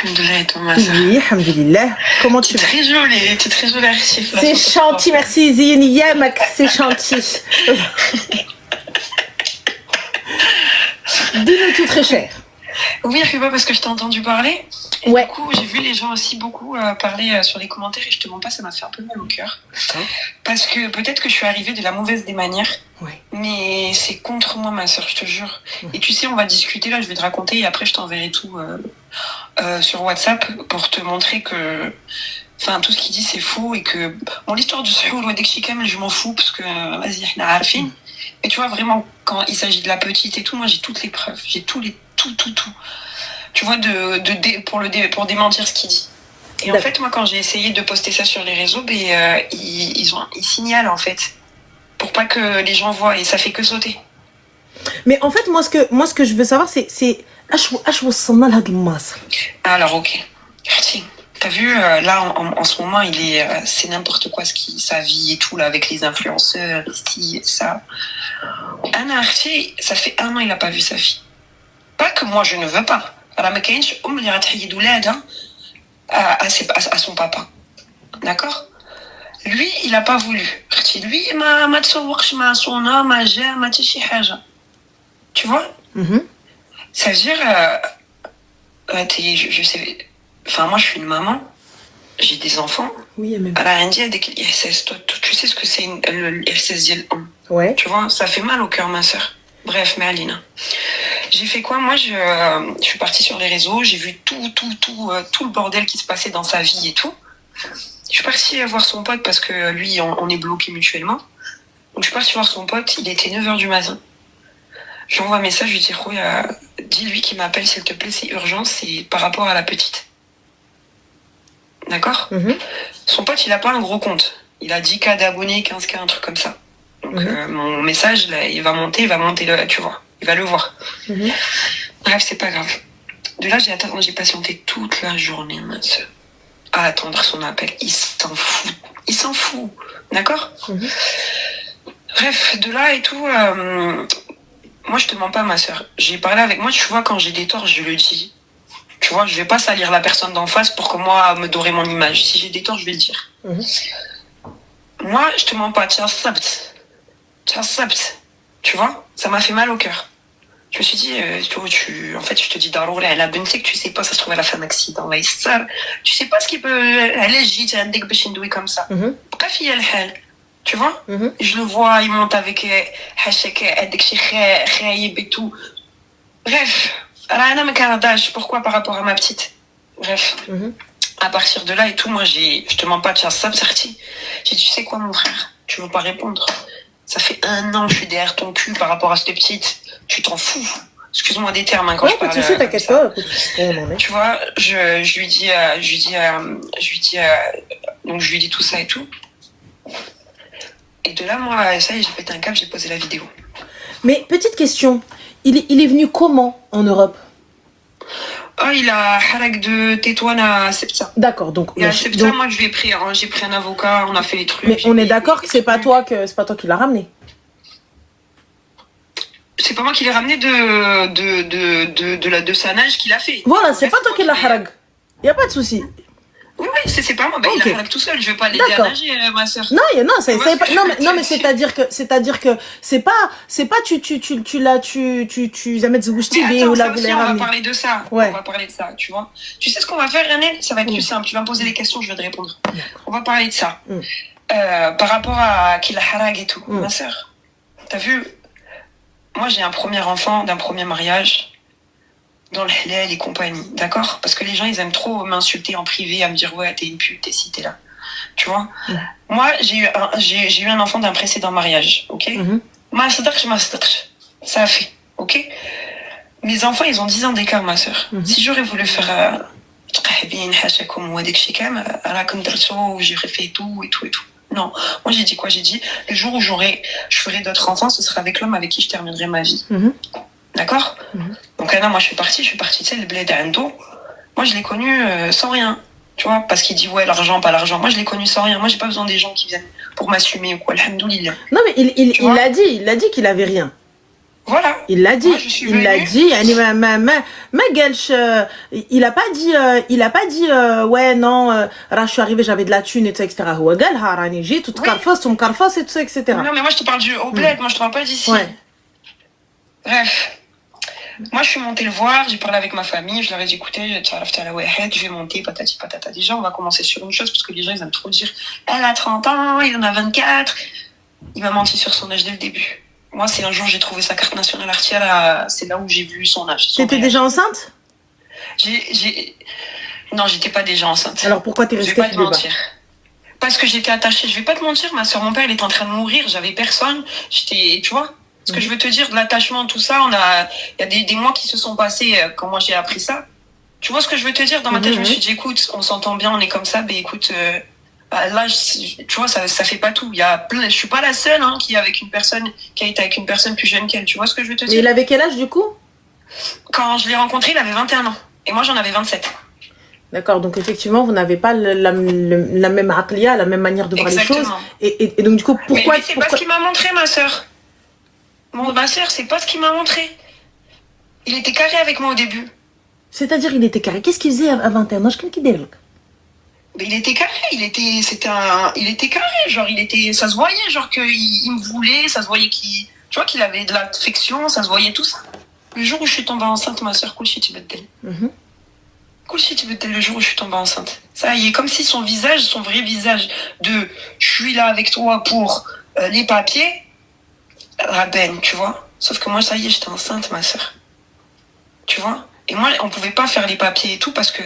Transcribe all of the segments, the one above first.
Alhamdoulilah, et toi, ma soeur? Oui, alhamdulillah. Comment tu vas? T'es très jolie, Archif. C'est gentil, merci Zini Yamak, c'est gentil. Dis-nous tout très cher. Oui, Riba, parce que je t'ai entendu parler. Et Ouais. du coup, j'ai vu les gens aussi beaucoup parler sur les commentaires et je te mens pas, ça m'a fait un peu mal au cœur. Parce que peut-être que je suis arrivée de la mauvaise des manières, Ouais. mais c'est contre moi, ma soeur, je te jure. Et tu sais, on va discuter là, je vais te raconter et après je t'enverrai tout sur WhatsApp pour te montrer que enfin tout ce qu'il dit c'est faux et que bon l'histoire du Sahoul ou Adekshikam je m'en fous parce que vas-y hna arfin. Et tu vois vraiment quand il s'agit de la petite et tout, moi j'ai toutes les preuves, j'ai tout. Tu vois pour démentir ce qu'il dit. Et en fait moi quand j'ai essayé de poster ça sur les réseaux, ils signalent en fait pour pas que les gens voient et ça fait que sauter. Mais en fait moi ce que je veux savoir c'est alors ok. T'as vu, là, en ce moment, c'est n'importe quoi sa vie et tout, là, avec les influenceurs, ici et ça. Anna Arti, ça fait 1 an, il n'a pas vu sa fille. Pas que moi, je ne veux pas. À son papa. D'accord? Lui, il n'a pas voulu. Lui, tu vois? Ça veut dire, je sais. Enfin, moi, je suis une maman. J'ai des enfants. Oui, même. Tu sais ce que c'est le RCS Ouais. Tu vois, ça fait mal au cœur, ma soeur. Bref, mais Alina. J'ai fait quoi? Moi, je suis partie sur les réseaux. J'ai vu tout le bordel qui se passait dans sa vie et tout. Je suis partie voir son pote parce que lui, on est bloqués mutuellement. Donc, je suis partie voir son pote. Il était 9h du matin. Je lui envoie un message. Je lui dis, dis-lui qu'il m'appelle, s'il te plaît. C'est urgent. C'est par rapport à la petite. D'accord? Son pote, il a pas un gros compte. Il a 10K d'abonnés, 15K, un truc comme ça. Donc, mon message, là, il va monter tu vois. Il va le voir. Bref, c'est pas grave. De là, j'ai patienté toute la journée, ma soeur, à attendre son appel. Il s'en fout. D'accord? Bref, de là et tout, moi, je te mens pas, ma soeur. J'ai parlé avec moi, tu vois, quand j'ai des torts, je le dis. Tu vois, je vais pas salir la personne d'en face pour que moi, me dorer mon image. Si j'ai des torts, je vais le dire. Moi, je te mens pas. Tu vois, ça m'a fait mal au cœur. Je me suis dit, en fait, je te dis, Daroura, elle a que tu sais pas, ça se trouve, elle a fait un accident. Tu sais pas ce qui peut. Elle est gîte, elle est comme ça. Pourquoi fille elle tu vois? Je le vois, il monte avec Hachek, et tout. Bref. Pourquoi par rapport à ma petite? Bref. À partir de là et tout, moi, je te mens pas, tu as ça, sorti. J'ai dit, tu sais quoi, mon frère? Tu veux pas répondre? Ça fait 1 an que je suis derrière ton cul par rapport à cette petite. Tu t'en fous. Excuse-moi des termes, hein, quand je parle. Tu sais, t'inquiète pas. Tu vois, je lui dis, donc je lui dis tout ça et tout. Et de là, moi, ça y est, j'ai pété un câble, j'ai posé la vidéo. Mais petite question, il est venu comment en Europe? Oh, il a harak de Tétouane à Sepsa. D'accord, donc. Et à Sepsa, moi, je lui ai pris, j'ai pris un avocat, on a fait les trucs. Mais on est d'accord que c'est pas toi qui l'as ramené. C'est pas moi qui l'ai ramené de sa nage qu'il a fait. Voilà, c'est pas toi qui l'as harak. Y a pas de souci. Oui, c'est pas moi. Bah, il a harak tout seul. Je vais pas l'aider à nager, ma soeur. Non, mais c'est-à-dire que c'est pas tu jamais ou la voulait ramener. On va parler de ça. Ouais. On va parler de ça, tu vois. Tu sais ce qu'on va faire, Renel? Ça va être plus simple. Tu vas me poser des questions, je vais te répondre. On va parler de ça. Par rapport à qu'il a harak et tout. Ma soeur, t'as vu? Moi, j'ai un premier enfant d'un premier mariage dans le halal et compagnie, d'accord? Parce que les gens, ils aiment trop m'insulter en privé, à me dire, ouais, t'es une pute, t'es ci, t'es là. Tu vois? Moi, j'ai eu un enfant d'un précédent mariage, ok? Ça a fait, ok? Mes enfants, ils ont 10 ans d'écart, ma soeur. Si j'aurais voulu faire j'aurais fait tout. Non, moi j'ai dit quoi? J'ai dit, le jour où je ferai d'autres enfants, ce sera avec l'homme avec qui je terminerai ma vie. D'accord? Donc là, moi je suis partie, tu sais, le bled d'Ando. Moi je l'ai connu sans rien. Tu vois, parce qu'il dit, ouais, l'argent, pas l'argent. Moi je l'ai connu sans rien. Moi j'ai pas besoin des gens qui viennent pour m'assumer ou quoi. Alhamdoulilah. Non, mais il l'a dit qu'il avait rien. Voilà. Il l'a dit. Moi, je suis Il l'a venue. dit. يعني ما قالش il a pas dit ouais non راه je suis arrivé j'avais de la thune et tout etc. هو قالها راني جيت وتكرفصت ومكرفص et tout etc. Non, mais moi, je te parle au bled. Moi, je te parle pas d'ici. Ouais. Bref. Moi, je suis montée le voir, j'ai parlé avec ma famille, je leur ai dit, écoutez, je vais monter, patati patata. Déjà, on va commencer sur une chose, parce que les gens, ils aiment trop dire, elle a 30 ans, il en a 24. Il m'a menti sur son âge dès le début. Moi, c'est un jour, j'ai trouvé sa carte nationale artière, c'est là où j'ai vu son âge. T'étais déjà enceinte? Non, j'étais pas déjà enceinte. Alors pourquoi t'es restée? Je vais pas te mentir. Parce que j'étais attachée. Je vais pas te mentir, ma soeur, mon père, il était en train de mourir, j'avais personne. Tu vois ce que je veux te dire, de l'attachement, tout ça, il y a des mois qui se sont passés quand moi j'ai appris ça. Tu vois ce que je veux te dire? Dans ma tête, je me suis dit, écoute, on s'entend bien, on est comme ça, mais écoute, là, tu vois, ça fait pas tout. Je suis pas la seule qui est avec une personne, qui a été avec une personne plus jeune qu'elle. Tu vois ce que je veux te dire? Mais il avait quel âge du coup? Quand je l'ai rencontré, il avait 21 ans. Et moi, j'en avais 27. D'accord, donc effectivement, vous n'avez pas la même aqliya, la même manière de voir les choses. Et donc du coup, pourquoi... Mais c'est pas ce qu'il m'a montré, ma soeur. Ma soeur, c'est pas ce qu'il m'a montré. Il était carré avec moi au début. C'est-à-dire, il était carré. Qu'est-ce qu'il faisait à 21 ans? Mais il était carré, il était carré, genre ça se voyait, genre qu'il me voulait, ça se voyait tu vois qu'il avait de l'affection, ça se voyait tout ça. Le jour où je suis tombée enceinte, ma soeur, le jour où je suis tombée enceinte. Ça y est, comme si son vrai visage de je suis là avec toi pour les papiers, Raben, tu vois. Sauf que moi, ça y est, j'étais enceinte, ma soeur. Tu vois. Et moi, on pouvait pas faire les papiers et tout parce que,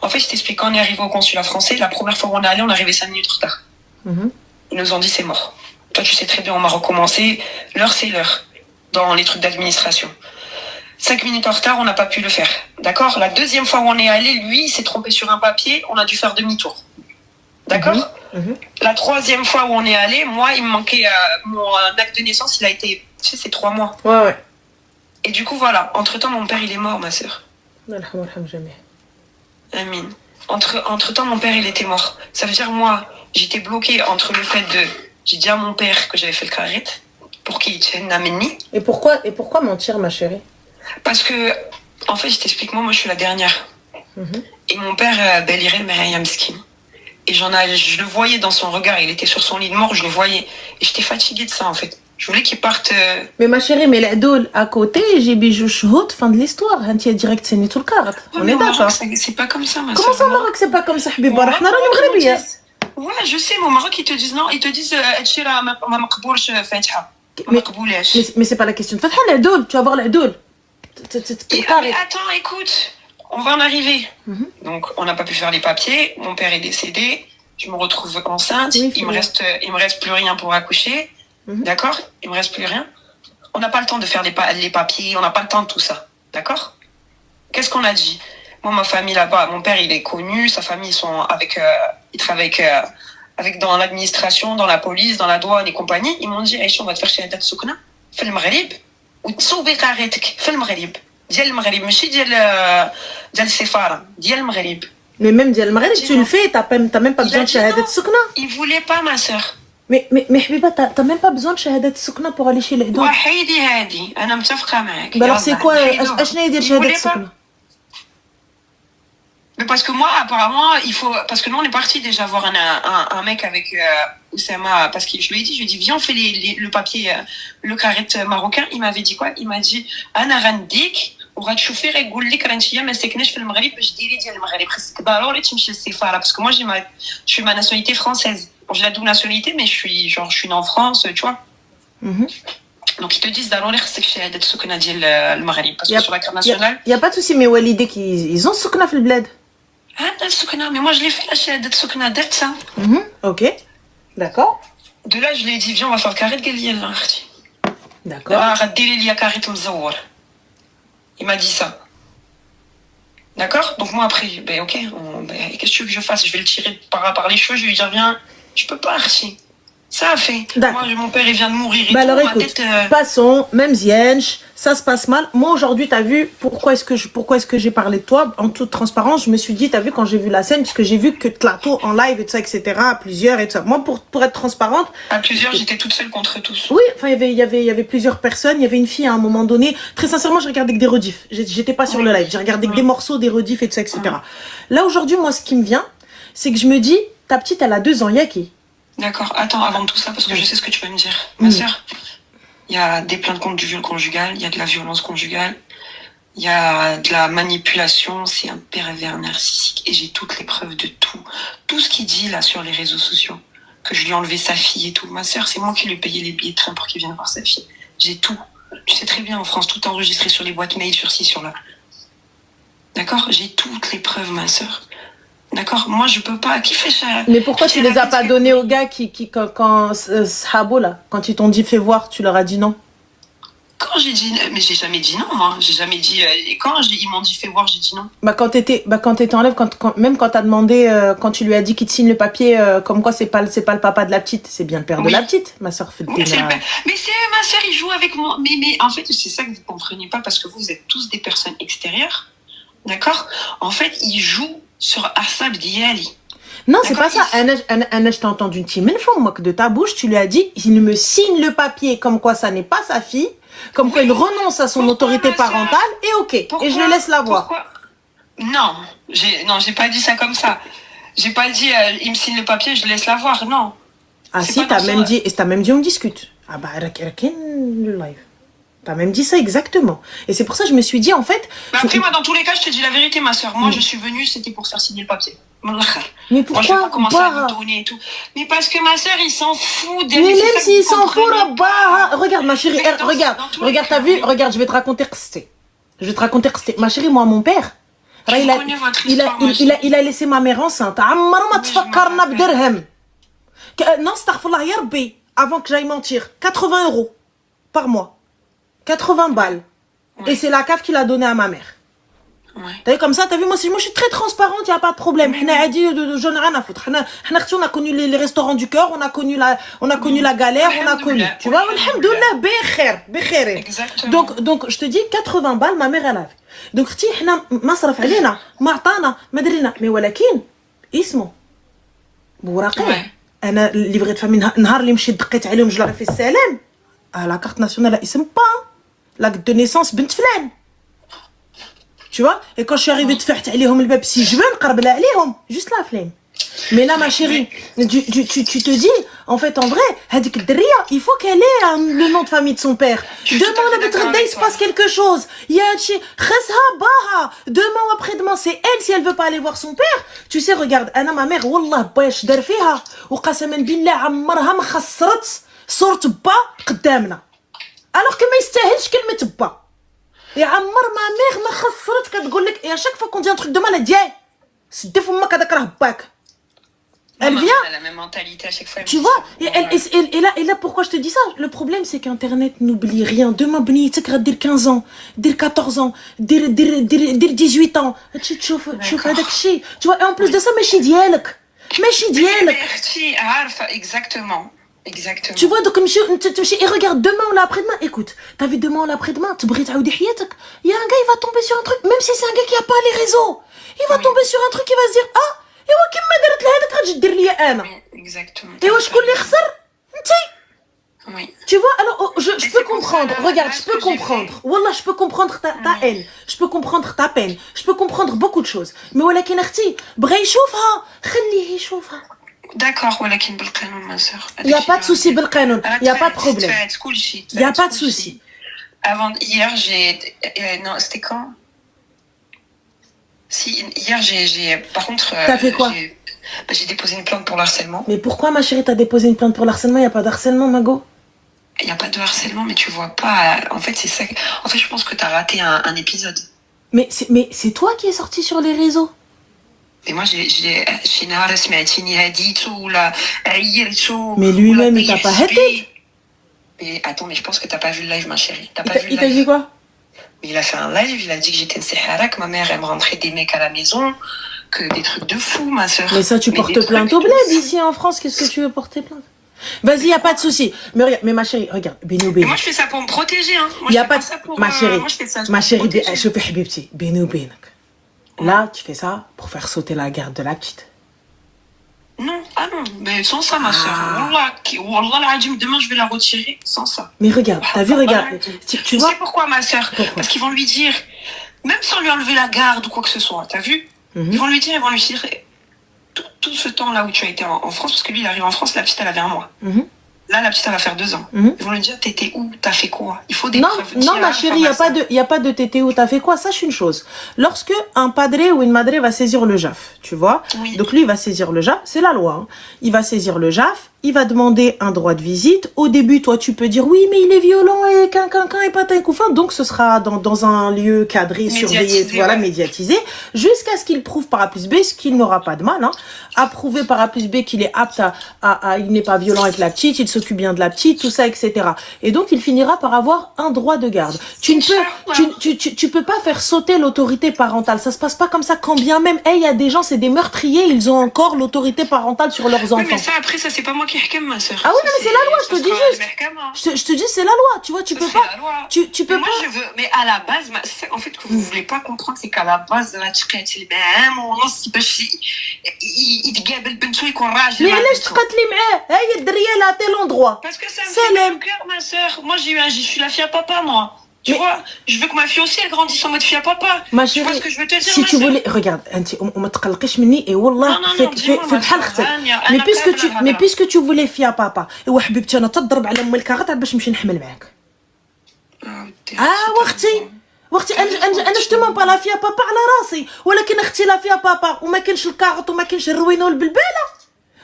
en fait, je t'explique, quand on est arrivé au consulat français, la première fois où on est allé, on est arrivé 5 minutes en retard. Ils nous ont dit, c'est mort. Toi, tu sais très bien, on m'a recommencé. L'heure, c'est l'heure. Dans les trucs d'administration. 5 minutes en retard, on n'a pas pu le faire. D'accord? La deuxième fois où on est allé, lui, il s'est trompé sur un papier, on a dû faire demi-tour. D'accord? La troisième fois où on est allé, moi, il me manquait mon acte de naissance, il a été, tu sais, c'est 3 mois. Ouais. Et du coup, voilà. Entre-temps, mon père, il est mort, ma soeur. Amin. Entre-temps, mon père, il était mort. Ça veut dire, moi, j'étais bloquée entre le fait de... J'ai dit à mon père que j'avais fait le carré pour qu'il tienne la ménie. Et pourquoi mentir, ma chérie? Parce que, en fait, je t'explique, moi, je suis la dernière. Et mon père, Belirel Merayamskin. Et je le voyais dans son regard. Il était sur son lit de mort, je le voyais. Et j'étais fatiguée de ça, en fait. Je voulais qu'il parte... Mais ma chérie, mais l'adol à côté, j'ai bijou shhout, fin de l'histoire. Hantia direct, c'est tout le carte. On est d'accord. C'est pas comme ça, ma soeur. Comment ça, au Maroc, c'est pas comme ça, Habiba? Ouais, je sais, mais au Maroc, ils te disent non. Ils te disent, mais c'est pas la question de Fatha, l'adol. Tu vas voir l'adol. Mais attends, écoute. On va en arriver. Donc, on n'a pas pu faire les papiers. Mon père est décédé. Je me retrouve enceinte. Oui, il me reste plus rien pour accoucher. D'accord? Il me reste plus rien. On n'a pas le temps de faire les papiers. On n'a pas le temps de tout ça. D'accord? Qu'est-ce qu'on a dit? Moi, ma famille là-bas, mon père, il est connu. Sa famille, ils travaillent dans l'administration, dans la police, dans la douane et compagnie. Ils m'ont dit, Aïcha, on va te faire shahadat soukna. Fais le Maghreb. Ou تصوبي قارتك في المغرب ديال المغرب ماشي ديال السفاره ديال المغرب. Mais même ديال المغرب tu le fais, t'as même pas besoin de shahadat soukna. Il voulait pas, ma sœur. Mais Habiba, t'as même pas besoin de shahadat soukna pour aller chez les deux. وحيدي هادي انا متفقه معاك. Alors c'est quoi اشنا يدير shahadat soukna? Mais parce que moi, apparemment, parce que nous, on est parti déjà voir un mec avec Oussama, parce que je lui ai dit, viens, on fait le papier, le carré marocain. Il m'avait dit quoi? Il m'a dit, Ana randik, وغتشوفي غيقول لك راه انتيا ما ساكناش في المغرب باش ديري ديال المغرب خاصك ضروري تمشي للسفاره parce que moi je suis ma nationalité française. Bon, j'ai la double nationalité, mais je suis née en France, tu vois. Donc ils te disent ضروري خاصك شهاده السكنه ديال المغرب parce que sur la carte nationale. Il y a pas de souci, mais Walidé ils ont سكنه في البلاد. Ah, Soukna, mais moi je l'ai fait la chaîne de Soukna d'être ça. Ok, d'accord. De là, je lui ai dit, viens, on va faire le carré de Galia. D'accord. Il m'a dit ça. D'accord? Donc moi après, ok, qu'est-ce que tu veux que je fasse? Je vais le tirer par les cheveux, je vais lui dire, viens, je peux pas, Archie. Ça a fait. D'accord. Moi, mon père, il vient de mourir et Bah tout. alors Ma écoute, tête, passons, même Ziench, ça se passe mal. Moi aujourd'hui, t'as vu, pourquoi est-ce que j'ai parlé de toi en toute transparence? Je me suis dit, t'as vu quand j'ai vu la scène, puisque j'ai vu que Tlato en live et tout ça, etc., à plusieurs et tout ça. Moi, pour être transparente. à plusieurs, j'étais toute seule contre tous. Oui, enfin, il y avait plusieurs personnes. Il y avait une fille à un moment donné. Très sincèrement, je regardais que des rediffs. J'étais pas sur le live. J'ai regardé que des morceaux, des rediffs et tout ça, etc. Là aujourd'hui, moi, ce qui me vient, c'est que je me dis, ta petite, elle a 2 ans, Yaki. D'accord, attends, avant tout ça, parce que je sais ce que tu vas me dire. Ma sœur, il y a des plaintes contre du viol conjugal, il y a de la violence conjugale, il y a de la manipulation, c'est un pervers narcissique. Et j'ai toutes les preuves de tout. Tout ce qu'il dit là sur les réseaux sociaux. Que je lui ai enlevé sa fille et tout. Ma sœur, c'est moi qui lui ai payé les billets de train pour qu'il vienne voir sa fille. J'ai tout. Tu sais très bien, en France, tout est enregistré sur les boîtes mail, sur ci, sur là. D'accord? J'ai toutes les preuves, ma sœur. D'accord, moi je peux pas. Qui fait ça? Mais pourquoi tu les as pas donnés aux gars quand Sahabo là, quand ils t'ont dit fais voir, tu leur as dit non? Quand j'ai dit, mais j'ai jamais dit non, moi. J'ai jamais dit. Et quand ils m'ont dit fais voir, j'ai dit non. Bah quand t'étais en live, même quand t'as demandé, quand tu lui as dit qu'il te signe le papier, comme quoi c'est pas le papa de la petite, c'est bien le père de la petite, ma soeur fait le Mais c'est ma soeur, il joue avec moi. Mais en fait, c'est ça que vous comprenez pas parce que vous êtes tous des personnes extérieures, d'accord? En fait, il joue sur Asab Diali. Non, c'est pas ça. Anna, je t'ai entendu une petite fois, que de ta bouche, tu lui as dit, il me signe le papier comme quoi ça n'est pas sa fille, comme quoi il renonce à son autorité parentale, et ok, et je le laisse la voir. Non, j'ai pas dit ça comme ça. J'ai pas dit, il me signe le papier, je le laisse la voir, non. Ah si, t'as même dit on discute. Ah bah, le live. T'as même dit ça exactement. Et c'est pour ça que je me suis dit, en fait... Mais après, moi, dans tous les cas, je te dis la vérité, ma soeur. Moi, je suis venue, c'était pour faire signer le papier. Mais pourquoi? Moi, je vais pas commencer à vous donner et tout. Mais parce que ma soeur, il s'en fout. Mais même s'il s'en fout, là-bas... Regarde, ma chérie, regarde, t'as vu? Regarde, je vais te raconter que c'était. Ma chérie, moi, mon père... Il a laissé ma mère enceinte. Non, astaghfirullah, ya Rabbi, avant que j'aille mentir, 80 € par mois. 80 balles. Ouais. Et c'est la CAF qui l'a donné à ma mère. Ouais. T'as vu comme ça, t'as vu, moi je suis très transparente, il n'y a pas de problème. On a connu les restaurants du cœur, on a connu la galère, on a connu. Tu vois, alhamdoulilah, donc, je te dis, 80 balles, ma mère, elle avait. Donc, tu sais, ما صرف علينا ما عطانا ما درينا mais ولكن اسمه بوراقي انا ليفريت فامي نهار اللي مشيت دقيت عليهم جو لها في السلام la carte nationale اسم با l'acte de naissance بنت فلان. Tu vois, et quand je suis arrivée تفتحت عليهم الباب si je veux نقرب لها عليهم juste la flemme. Mais là ma chérie, tu te dis en fait en vrai هذيك الدريه il faut qu'elle ait le nom de famille de son père. Demain la بتغدا il se passe quelque chose. Il y a خسها باها demain ou après-demain c'est elle si elle veut pas aller voir son père. Tu sais regarde انا ma mère والله باش دار فيها وقسما بالله عمرها ما خسرت صورة با قدامنا. Alors que ما يستاهلش كلمة با. يا عمر ما ميغ ما خسرت كتقول لك يا شاك فوا كون دي ان تروك دو مال ديال سدي فمك هذاك راه باك. Elle vient. Elle a la même mentalité à chaque fois. Tu vois, et là, pourquoi je te dis ça? Le problème, c'est qu'Internet n'oublie rien. Demain, بنيتك غدير 15 ans, دير 14 ans, دير 18 ans. تشوف هذاك الشيء. Tu vois, et en plus de ça, ماشي ديالك. Exactement. Exactement. Tu vois, donc, et regarde, demain ou après-demain, écoute, t'as vu demain ou après-demain, tu brûles ta حياتك. Il y a un gars, il va tomber sur un truc, même si c'est un gars qui a pas les réseaux. Il va tomber sur un truc, il va se dire, ah, ايوا كيما درت لهذاك غتجي دير ليا انا. ايوا شكون اللي خسر؟ انتي. Tu vois, alors je peux comprendre. Regarde, je peux comprendre. Wallah, je peux comprendre ta haine. Je peux comprendre ta peine. Je peux comprendre beaucoup de choses. Mais ولكن اختي بغى يشوفها خليه يشوفها. D'accord, ولكن بالقانون ma sœur. Il y a pas de souci بالقانون. Il y a pas de problème. Il y a pas de souci. Avant hier, non, c'était quand? Si, hier, par contre... T'as fait quoi? J'ai déposé une plainte pour le harcèlement. Mais pourquoi, ma chérie, t'as déposé une plainte pour le harcèlement? Il n'y a pas de harcèlement, Mago? Il n'y a pas de harcèlement, mais tu vois pas... En fait, c'est ça... En fait, je pense que t'as raté un épisode. Mais c'est toi qui es sorti sur les réseaux. Mais moi, mais lui-même, il t'a pas haté. Mais attends, mais je pense que t'as pas vu le live, ma chérie. Il t'a dit quoi? Il a fait un live, il a dit que j'étais une sahara, que ma mère aime rentrer des mecs à la maison, que des trucs de fou, ma soeur. Mais ça, tu portes plainte au bled ici en France, qu'est-ce que tu veux porter plainte? Vas-y, y a pas de souci. Mais ma chérie, regarde, Beni ou Beni. Moi, je fais ça pour me protéger, hein. Moi, Y je a fais pas pas de... ça pour... Ma chérie, moi, je fais ça ma chérie, protéger. je fais Habibti, Beni ou Beni. Là, tu fais ça pour faire sauter la garde de la petite. Non, ah non, mais sans ça, ma soeur. Wallah, l'Adim, demain, je vais la retirer sans ça. Mais regarde, t'as vu, regarde. Tu vois sais pourquoi, ma soeur? Parce qu'ils vont lui dire, même sans lui enlever la garde ou quoi que ce soit, t'as vu? Ils vont lui dire, tout ce temps-là où tu as été en France, parce que lui, il arrive en France, la petite, elle avait 1 mois. Là, la petite, elle va faire 2 ans. Ils vont lui dire, t'étais où? T'as fait quoi? Il faut des preuves. Non, ma chérie, il n'y a pas de t'étais où? T'as fait quoi? Sache une chose. Lorsque un padre ou une madre va saisir le JAF, tu vois? Oui. Donc lui, il va saisir le JAF, c'est la loi. Hein. Il va saisir le JAF, il va demander un droit de visite. Au début, toi, tu peux dire, oui, mais il est violent et quinquin et patin couffin. Donc, ce sera dans un lieu cadré, surveillé, voilà, médiatisé, jusqu'à ce qu'il prouve par A plus B, ce qu'il n'aura pas de mal, hein, à prouver par A plus B qu'il est apte il n'est pas violent avec la petite, il s'occupe bien de la petite, tout ça, etc. Et donc, il finira par avoir un droit de garde. Tu peux pas faire sauter l'autorité parentale. Ça se passe pas comme ça, quand bien même, il y a des gens, c'est des meurtriers, ils ont encore l'autorité parentale sur leurs enfants. Oui, mais ça, après, ça, c'est pas moi qui hkem, ma soeur. Ah oui, non, mais c'est la loi, je te dis juste. Je te dis, c'est la loi, tu vois, tu peux pas. Tu peux pas. Moi, je veux, mais à la base, en fait, que vous voulez pas comprendre, c'est qu'à la base, la تقاتل معاه ونص باش يتقابل بنته يكون راجل. Mais علاش تقاتلي معاه؟ هي الدريه لا تي لوندروا. Parce que ça me fait mal au cœur, ma soeur. Moi, je suis la fille à papa, moi. Tu vois, je veux que ma fille aussi, elle grandisse en mode fille à papa. Ma chérie, tu vois ce que je veux te dire, si tu voulais, regarde, وما تقلقيش مني et والله في بحال اختك. Mais puisque tu voulais fille à papa. ايوا حبيبتي انا تضرب على ام الكاغط باش نمشي نحمل معاك. واختي انا شتو با لا فيا بابا على راسي ولكن اختي لا فيا بابا وما كاينش الكاغط وما كاينش الروينه والبلباله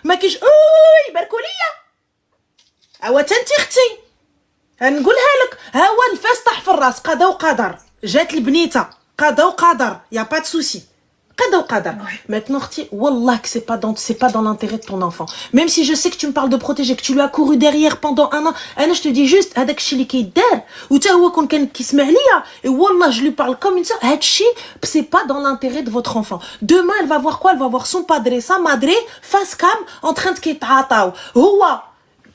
ما كاينش اوي باركوا ليا اوا تنتي اختي نقولها لك ها هو الفاس طاح في الراس قضا وقدر جات البنيته قضا وقدر يا با de souci قضا وقدر maintenant اختي والله que c'est pas dans l'intérêt de ton enfant même si je sais que tu me parles de protéger que tu lui as couru derrière pendant 1 an انا je te dis juste هذاك الشيء اللي كيدار وتا هو كون كان كيسمع ليا et والله je lui parle comme une sœur هذا الشيء c'est pas dans l'intérêt de votre enfant demain elle va voir quoi elle va voir son padre sa madre face cam en train de كيتعاطاو هو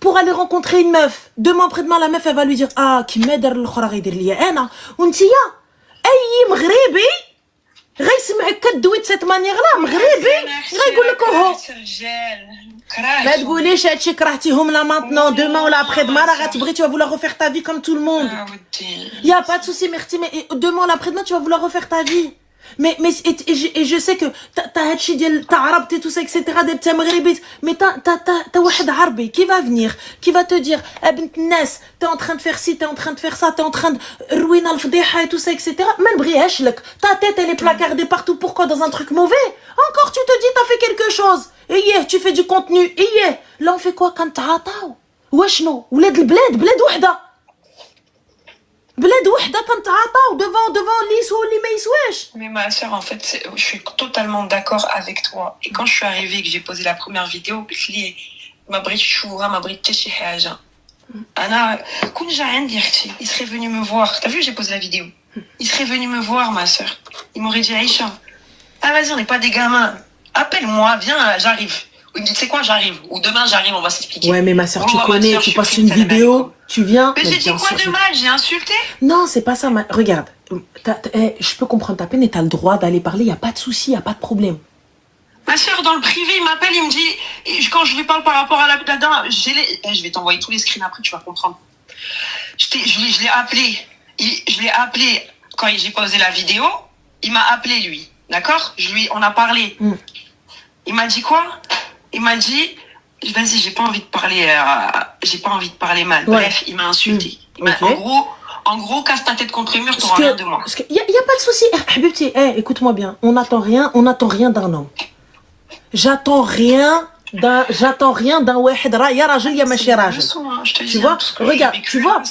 pour aller rencontrer une meuf demain après-demain la meuf elle va lui dire ah qui m'aide الاخرى غيدير ليا انا وانتيا اي مغربي غيسمعك كدوي بسيت مانيير لا مغربي غيقول لك هو ما تقوليش هادشي كرهتيهم لا مانتنون دوما ولا ابخي دما راه غتبغي tu vas vouloir refaire ta vie comme tout le monde y a pas de souci merci mais demain ou après-demain tu vas vouloir refaire ta vie mais et je sais que t'as هادشي ديال تعربتي tout ça etc ديال تا مغربي mais t'as واحد عربي qui va venir qui va te dire بنت الناس t'es en train de faire ci t'es en train de faire ça t'es en train de ruiner الفضيحه et tout ça etc ما نبغيهاش لك ta tête elle est placardée partout pourquoi dans un truc mauvais encore tu te dis t'as fait quelque chose tu fais du contenu là on fait quoi quand تعاطاو واشنو ولاد البلاد بلاد وحده بلاد وحده كنتعاطاو devant اللي يسوى واللي ما يسواش. Mais ma soeur, en fait, je suis totalement d'accord avec toi. Et quand je suis arrivée et que j'ai posé la première vidéo, قلت لي ما بغيتش تشوفها ما بغيت حتى شي حاجه. انا كون جا عندي اختي il serait venu me voir. T'as vu, j'ai posé la vidéo. Il serait venu me voir, ma soeur. Il m'aurait dit Aïcha, ah vas-y, on n'est pas des gamins. Appelle-moi, viens, j'arrive. Ou il me dit, tu sais quoi, j'arrive. Ou demain, j'arrive, on va s'expliquer. Ouais, mais ma soeur, tu connais, tu passes une vidéo, tu viens. Mais j'ai dit quoi de mal? J'ai insulté? Non, c'est pas ça. Regarde, je peux comprendre ta peine et t'as le droit d'aller parler, y a pas de souci, y a pas de problème. Ma soeur, dans le privé, il m'appelle, il me dit, quand je lui parle par rapport à la dame, je vais t'envoyer tous les screens après, tu vas comprendre. Je l'ai appelé. Je l'ai appelé quand j'ai posé la vidéo. Il m'a appelé, lui. D'accord? On a parlé. Il m'a dit quoi? Il m'a dit, vas-y, j'ai pas envie de parler mal. Ouais. Bref, il m'a insulté. En gros, casse ta tête contre le mur, t'auras rien de moi. Y a pas de souci. Habibti, écoute-moi bien. On n'attend rien d'un homme. J'attends rien d'un واحد يا راجل يا ماشي راجل. Tu vois, regarde, tu vois.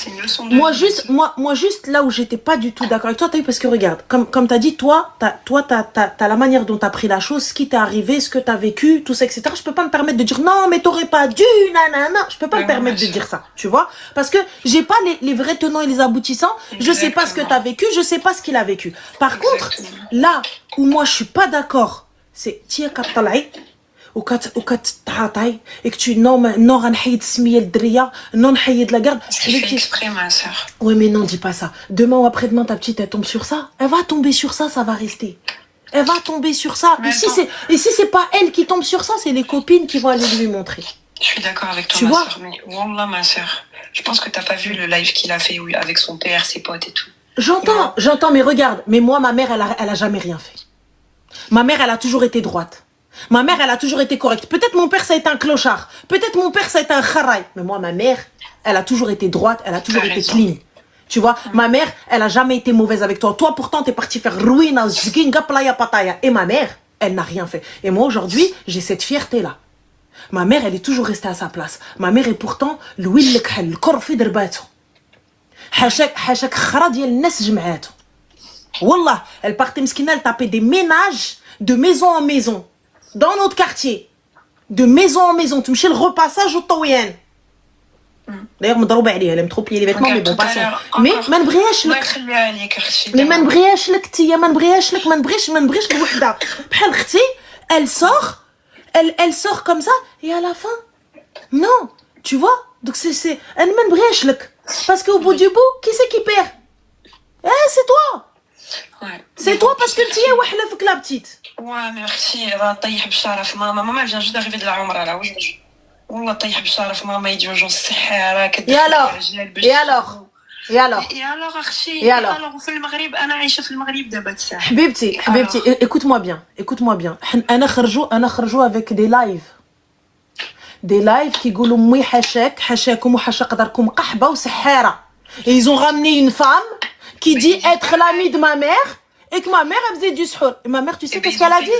Moi juste là où j'étais pas du tout d'accord avec toi, t'as vu parce que regarde, comme t'as dit, toi t'as la manière dont t'as pris la chose, ce qui t'est arrivé, ce que t'as vécu, tout ça, etc. Je peux pas me permettre de dire non, mais t'aurais pas dû, nanana. Je peux pas me permettre de dire ça, tu vois, parce que j'ai pas les vrais tenants et les aboutissants. Je sais pas ce que t'as vécu, je sais pas ce qu'il a vécu. Par contre, là où moi je suis pas d'accord, c'est tia kaptalai. وكتعاطي et que tu non غنحيد السميه للدريه non نحيد la garde. Ce qu'il fait exprès, ma sœur. Oui, mais non, dis pas ça. Demain ou après-demain, ta petite, elle tombe sur ça. Elle va tomber sur ça, ça va rester. Elle va tomber sur ça. Et si c'est pas elle qui tombe sur ça, c'est les copines qui vont aller lui montrer. Je suis d'accord avec toi, tu vois sœur. Mais wallah, ma sœur, je pense que t'as pas vu le live qu'il a fait avec son père, ses potes et tout. J'entends, mais regarde. Mais moi, ma mère, elle a jamais rien fait. Ma mère, elle a toujours été droite. Ma mère, elle a toujours été correcte. Peut-être mon père, ça a été un clochard. Peut-être mon père, ça a été un kharaï. Mais moi, ma mère, elle a toujours été droite. Elle a toujours été clean. Tu vois, ma mère, elle a jamais été mauvaise avec toi. Toi, pourtant, t'es parti faire ruina, zginga, playa, pataya. Et ma mère, elle n'a rien fait. Et moi, aujourd'hui, j'ai cette fierté-là. Ma mère, elle est toujours restée à sa place. Ma mère est pourtant l'ouil l'khal, l'korfi d'erbato. Hachak khara diel الناس جمعاتو. Wallah, elle partait mskina, elle tapait des ménages de maison en maison. Dans notre quartier. De maison en maison. Tu me cherches le repassage au Taouyan. D'ailleurs, مضروبة عليها, elle aime trop plier les vêtements, mais bon, passons. Mais ما نبغيهاش لك. Mais ما نبغيهاش لك تيا, ما نبغيهاش لك, ما نبغيش الوحدة. بحال اختي, elle sort comme ça, et à la fin, non, tu vois? Donc c'est, elle ما نبغيهاش لك. Parce qu'au bout du bout, qui c'est qui perd? C'est toi. Ouais. C'est toi parce que tu es وحلفك la petite. Ouais, merci. Elle va طيح بالشعر في ماما. Maman, elle vient juste d'arriver de la Umrah là. والله طيح بالشعر في ماما يجي وجه السحارة. Et alors أختي. Et alors في المغرب أنا عايشة في المغرب دابا تساعد. حبيبتي, écoute-moi bien. أنا خرجوا avec des lives. Des lives qui يقولوا مي حاشاكم وحاشا قدركم قحبة وسحارة. Et ils ont ramené une femme qui dit être l'amie de ma mère et que ma mère elle faisait du sahur. Et ma mère, tu sais qu'est-ce qu'elle a dit?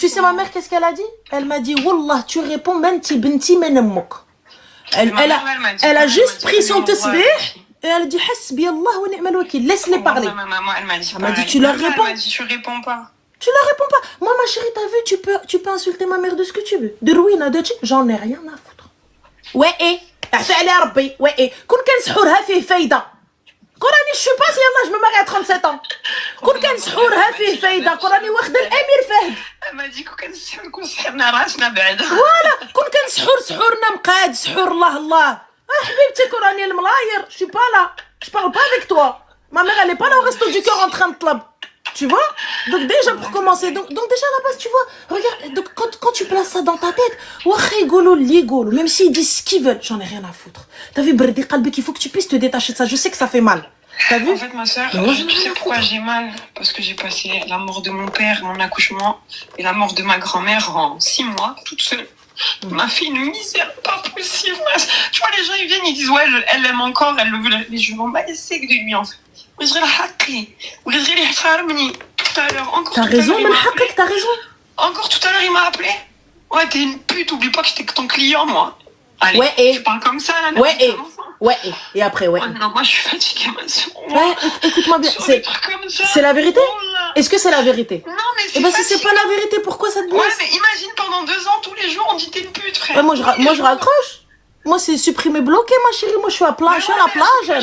Tu sais ma mère qu'est-ce qu'elle a dit? Elle m'a dit wallah tu réponds menti binti min amok. Elle a juste pris son tasbih et elle a dit hasbi Allah wa ni'mal wakil, laisse-les parler. Maman, elle m'a dit tu leur réponds. Elle m'a dit je réponds pas. Tu leur réponds pas. Moi ma chérie, t'as vu, tu peux insulter ma mère de ce que tu veux. De ruina de chi, j'en ai rien à foutre. Ouais et عفا على ربي ouais كون كان سحورها فيه فايده كراني الشوباس يلا جو ماري à 37 ans كون كان سحورها فيه فايده كراني واخده الامير فهد ما ديكو كون سحرنا راسنا بعدا فوالا كون كان سحورنا مقاد سحور الله حبيبتي كراني الملاير je suis pas là je parle pas avec toi ma mère elle est pas là au resto du cœur en train de طلب tu vois. Donc déjà pour commencer donc déjà à la base tu vois regarde donc quand tu places ça dans ta tête واخا يقولوا اللي يقولوا même s'ils disent ce qu'ils veulent j'en ai rien à foutre. T'as vu بردي قلبك, il faut que tu puisses te détacher de ça. Je sais que ça fait mal. T'as vu? En fait ma soeur, tu sais pourquoi j'ai mal? Parce que j'ai passé la mort de mon père, mon accouchement et la mort de ma grand-mère en 6 mois toute seule. On m'a fait une misère pas possible. Tu vois les gens ils viennent ils disent ouais elle l'aime encore, elle le veut, mais je m'en bats les steaks de lui en fait. T'as raison, Encore tout à l'heure, il m'a appelé. Ouais, t'es une pute, oublie pas que j'étais que ton client, moi. Allez, ouais, et tu parles comme ça, là. Et après, ouais. Non, moi, je suis fatiguée, ma soeur. Ouais, écoute-moi bien. C'est la vérité? Est-ce que c'est la vérité? Non, mais c'est si c'est pas la vérité, pourquoi ça te blesse? Ouais, mais imagine pendant 2 ans, tous les jours, on dit t'es une pute, frère. Ouais, moi, je raccroche. Moi, c'est supprimer bloqué, ma chérie. Moi, je suis à la plage.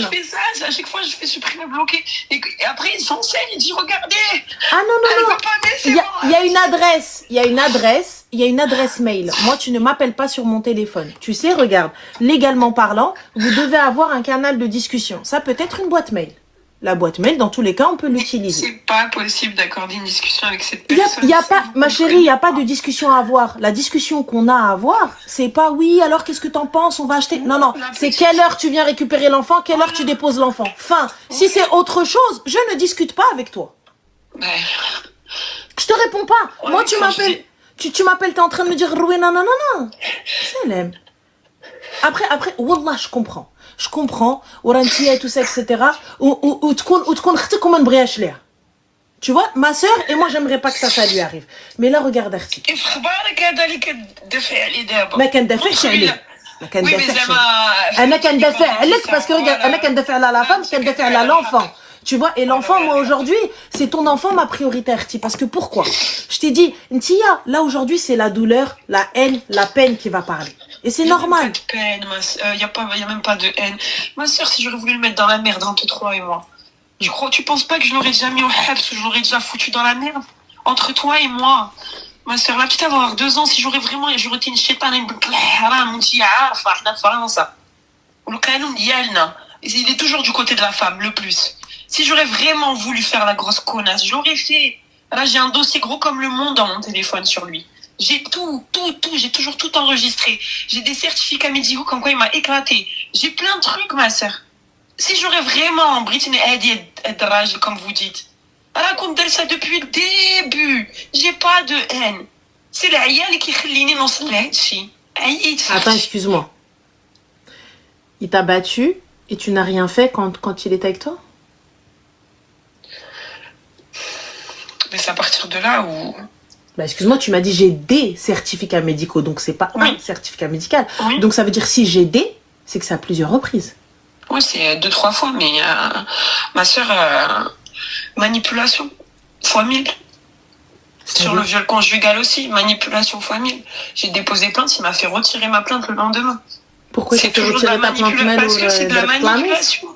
Je fais ça, à chaque fois, je fais supprimer bloqué. Et après, il s'enseigne, il dit regardez. Ah non. Il y a une adresse mail. Moi, tu ne m'appelles pas sur mon téléphone. Tu sais, regarde, légalement parlant, vous devez avoir un canal de discussion. Ça peut être une boîte mail. La boîte mail, dans tous les cas, on peut l'utiliser. C'est pas possible d'accorder une discussion avec cette personne. Il y a pas, ma chérie, il y a pas de discussion à avoir. La discussion qu'on a à avoir, c'est pas oui, alors qu'est-ce que t'en penses, on va acheter. Non, c'est quelle heure tu viens récupérer l'enfant, quelle heure tu déposes l'enfant. Fin. Si c'est autre chose, je ne discute pas avec toi. Je te réponds pas. Moi, tu m'appelles, t'es en train de me dire oui, non. C'est l'aime. Après, wallah, je comprends, Orantia et tout ça, etc. Ou tu vois, ma soeur et moi, j'aimerais pas que ça lui arrive. Mais là, regarde, Arti. ما كندافعش عليه. أنا كندافع عليك parce que regarde, أنا كندافع على la femme, كندافع على l'enfant. Tu vois, et l'enfant, moi, aujourd'hui, c'est ton enfant ma priorité, Arti. Parce que pourquoi? Je t'ai dit, Ntia, là, aujourd'hui, c'est la douleur, la haine, la peine qui va parler. Et c'est normal. Il y a même pas de haine. Ma soeur, si j'aurais voulu le mettre dans la merde entre toi et moi, tu penses pas que je l'aurais déjà mis au habs ou je l'aurais déjà foutu dans la merde? Entre toi et moi. Ma soeur, la petite elle va avoir 2 ans, si j'aurais été une chétane, il est toujours du côté de la femme, le plus. Si j'aurais vraiment voulu faire la grosse connasse, j'aurais fait. Là, j'ai un dossier gros comme le monde dans mon téléphone sur lui. J'ai tout, j'ai toujours tout enregistré. J'ai des certificats médicaux comme quoi il m'a éclaté. J'ai plein de trucs, ma soeur. Si j'aurais vraiment, Britney Edrage, comme vous dites, raconte ça depuis le début. J'ai pas de haine. C'est l'ayal qui khallini نوصل لهادشي. Attends, excuse-moi. Il t'a battu et tu n'as rien fait quand il était avec toi? Mais c'est à partir de là où... Bah excuse-moi, tu m'as dit j'ai des certificats médicaux, donc c'est pas un certificat médical. Oui. Donc ça veut dire si j'ai des, c'est que c'est à plusieurs reprises. Oui, c'est 2-3 fois, mais ma soeur, manipulation, fois 1000. Sur le viol conjugal aussi, manipulation fois 1000. J'ai déposé plainte, il m'a fait retirer ma plainte le lendemain. Pourquoi tu as fait retirer ta plainte? Parce que c'est de la manipulation.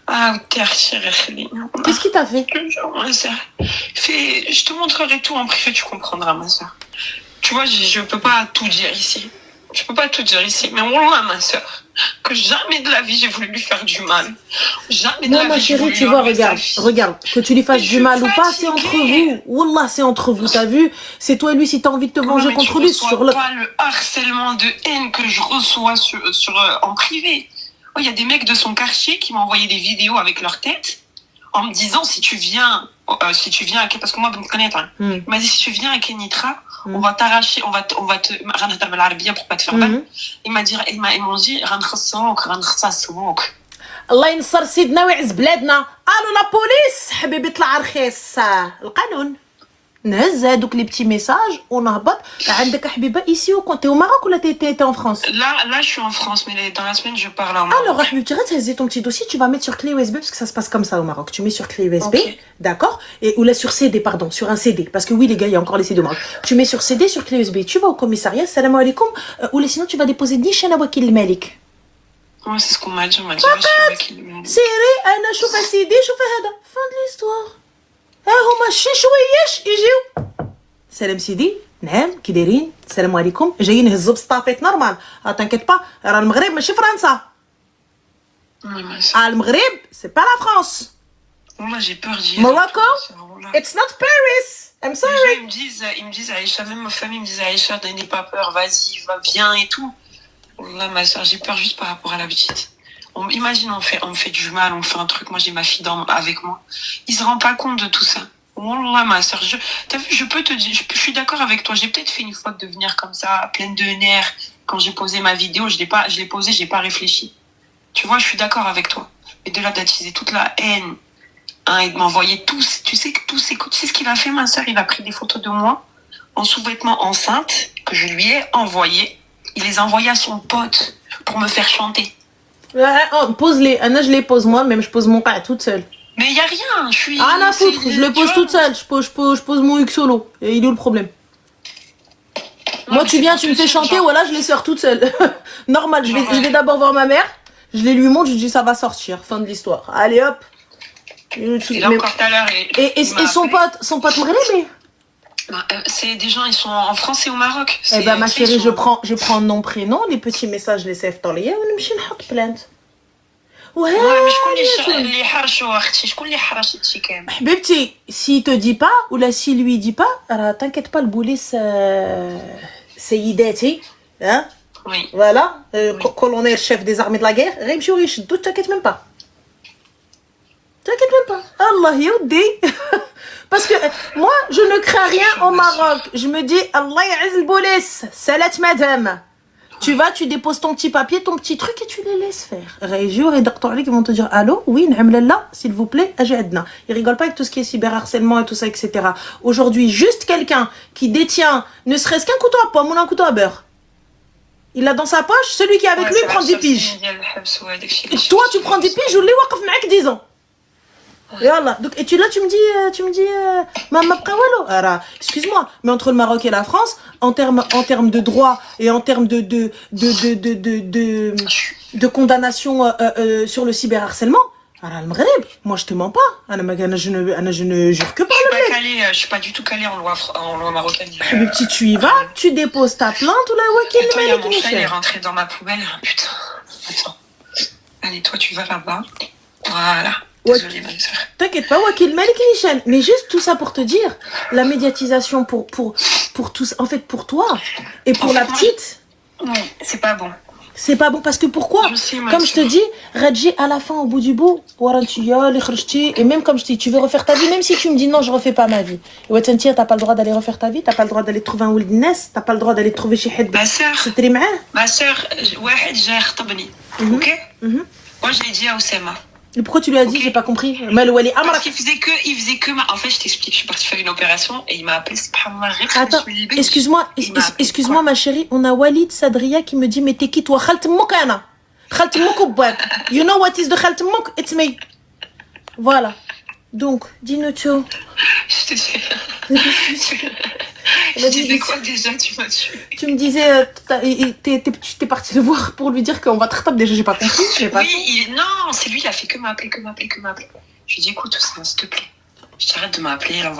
Ah, qu'est-ce qu'il t'a fait? Je te montrerai tout en privé, tu comprendras, ma soeur. Tu vois, je peux pas tout dire ici. Je peux pas tout dire ici. Mais wallah, ma soeur, que jamais de la vie j'ai voulu lui faire du mal. Jamais de la vie. Non, ma chérie, tu vois, regarde, que tu lui fasses du mal ou pas, c'est entre vous. Wallah, c'est entre vous, t'as vu? C'est toi et lui, si t'as envie de te venger contre lui, sur le... pas le harcèlement de haine que je reçois en privé. Oh, il y a des mecs de son quartier qui m'ont envoyé des vidéos avec leur tête en me disant si tu viens parce que moi je me connais pas. Il m'a dit si tu viens à Kenitra, on va t'arracher, on va te pour pas te faire mal. Ils m'ont dit الله ينصر سيدنا ويعز بلادنا. الو لا بوليس حبيبي طلع رخيص القانون نهز هذوك لي بتي ميساج ونهبط. عندك حبيبه ici au quand t'es au Maroc ou là t'es en France? Là je suis en France, mais dans la semaine je parle en Maroc. Alors حبيبتي غتهزي ton petit dossier, tu vas mettre sur clé USB parce que ça se passe comme ça au Maroc. Tu mets sur clé USB, okay. D'accord? Ou là sur CD, pardon, sur un CD, parce que oui les gars, il y a encore les CD au Maroc. Tu mets sur CD, sur clé USB, tu vas au commissariat, salam alaikum, ou là sinon tu vas déposer Nishana Wakil Malik. Ouais, c'est ce qu'on m'a dit, on m'a dit سيري انا شوف سيدي شوف هذا fin de l'histoire. هما شي شويش يجيو سلام سيدي نعم كي دايرين السلام عليكم جايين يهزوا بسطافيت نورمال تنكت با راه المغرب ماشي فرنسا. المغرب سي با لا فرانس. Moi j'ai peur d'y Morocco it's not Paris. I'm sorry. Ils me disent Aïcha, même ma famille me disait Aïcha n'aie pas peur, vas-y, viens et tout. Là ma soeur, j'ai peur juste par rapport à la petite. Imagine on me fait du mal, on fait un truc, moi j'ai ma fille avec moi. Ils se rendent pas compte de tout ça. Wallah ma soeur, t'as vu, je peux te dire, je suis d'accord avec toi, j'ai peut-être fait une faute de venir comme ça, pleine de nerfs. Quand j'ai posé ma vidéo, je l'ai posée, j'ai pas réfléchi. Tu vois, je suis d'accord avec toi. Mais de là d'attiser toute la haine, hein, et de m'envoyer tous, tu sais ce qu'il a fait ma soeur, il a pris des photos de moi en sous-vêtements enceinte que je lui ai envoyées. Il les a envoyées à son pote pour me faire chanter. Pose-les, Anna, je les pose moi-même, je pose mon cas toute seule. Mais il y a rien, je suis... Ah, la foutre, je le pose toute seule, je pose mon X solo. Et il est où le problème? Moi, tu viens, tu me fais chanter, voilà, je les sors toute seule. Normal, je vais d'abord voir ma mère, je les lui montre, je dis ça va sortir, fin de l'histoire. Allez hop. Et là, encore tout à l'heure... Et son pote maghrébin? C'est des gens, ils sont en France et au Maroc. Eh ben ma chérie, je prends nom, prénom, les petits messages, les save dans les ونمشي نحط plainte. Ouais, mais شكون اللي حرشوا اختي شكون اللي حرش هادشي كامل حبيبتي s'il te dit pas ou là si lui dit pas راه t'inquiète pas البوليس سيداتي hein oui voilà colonel chef des armées de la guerre غيمشيو يشدو t'inquiète même pas Allah يودي. Parce que moi je ne crains rien au Maroc, je me dis Allah يعز البوليس salat madame. Tu vas, tu déposes ton petit papier, ton petit truc et tu les laisses faire. Région et docteur qui vont te dire allô, oui, là, s'il vous plaît, ajadna. Ils rigolent pas avec tout ce qui est cyberharcèlement et tout ça, etc. Aujourd'hui, juste quelqu'un qui détient ne serait-ce qu'un couteau à pomme ou un couteau à beurre. Il l'a dans sa poche, celui qui est avec lui prend 10 piges. Et toi, tu prends 10 piges, je l'ai waqf ma'ak 10 ans. Yallah. Donc, et tu me dis, Maman Pkawalo. Excuse-moi, mais entre le Maroc et la France, en termes de droit et en termes de condamnation sur le cyberharcèlement, Moi, je te mens pas. Je ne jure que par le bled. Je suis pas du tout calée en loi marocaine. Habibti, tu y vas, tu déposes ta plainte ou la wakil. Toi, il y a mon chat, il est rentré dans ma poubelle. Putain, attends. Allez, toi, tu vas là-bas. Voilà. Désolée, ma soeur. T'inquiète pas, wakil malik nishan. Mais juste tout ça pour te dire, la médiatisation pour tous, en fait, pour toi et pour la petite. Non, c'est pas bon. C'est pas bon parce que pourquoi? Comme je te dis, Radji, à la fin, au bout du bout, et même comme je te dis, tu veux refaire ta vie, même si tu me dis non, je refais pas ma vie. Et t'as pas le droit d'aller refaire ta vie, t'as pas le droit d'aller trouver un wildness, t'as pas le droit d'aller trouver chezHed. Ma soeur, واحد جاي خطبني. Ok? Moi, je l'ai dit à Oussama. Et pourquoi tu lui as dit? J'ai pas compris. Parce qu'il faisait que en fait, je t'explique, je suis partie faire une opération et il m'a appelé subhanallah. Attends, excuse-moi ma chérie, on a Walid Sadria qui me dit mais t'es qui toi? Khalt Mouk ana. Khalt Mouk ou Bouak. You know what is the Khalt Mouk? It's me. Voilà. Donc, dis-nous tout. Je te dis. Je disais quoi déjà? Tu m'as tué. Tu me disais, t'es partie le voir pour lui dire qu'on va te retaper. Déjà, j'ai pas compris. Non, c'est lui, il a fait que m'appeler. Je lui ai dit, écoute, s'il te plaît, je t'arrête de m'appeler, là,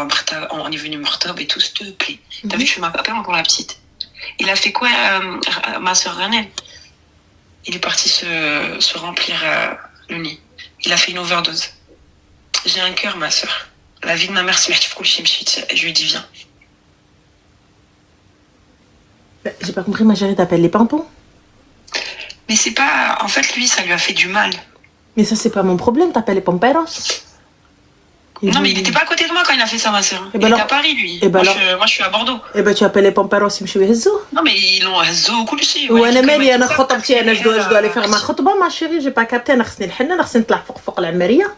on est venu me retaper et tout, s'il te plaît. T'as vu, tu m'appelles pour la petite. Il a fait quoi, ma soeur Ranel? Il est parti se remplir le nez. Il a fait une overdose. J'ai un cœur, ma soeur. La vie de ma mère, c'est je lui ai dit, viens. J'ai pas compris, ma chérie, t'appelles les pimpons? Mais c'est pas... En fait, lui, ça lui a fait du mal. Mais ça, c'est pas mon problème, t'appelles les pomperos. Non, mais il était pas à côté de moi quand il a fait ça, ma soeur. Il était à Paris, lui. Moi, je suis à Bordeaux. Eh ben, tu appelles les pomperos, ils me chouent hezzo. Non, mais ils l'ont hezzo, كلشي. وانا مالي انا خطبتي انا je dois aller faire ma خطبه ma chérie, j'ai pas capté انا خصني الحنه انا خصني نطلع فوق العماريه.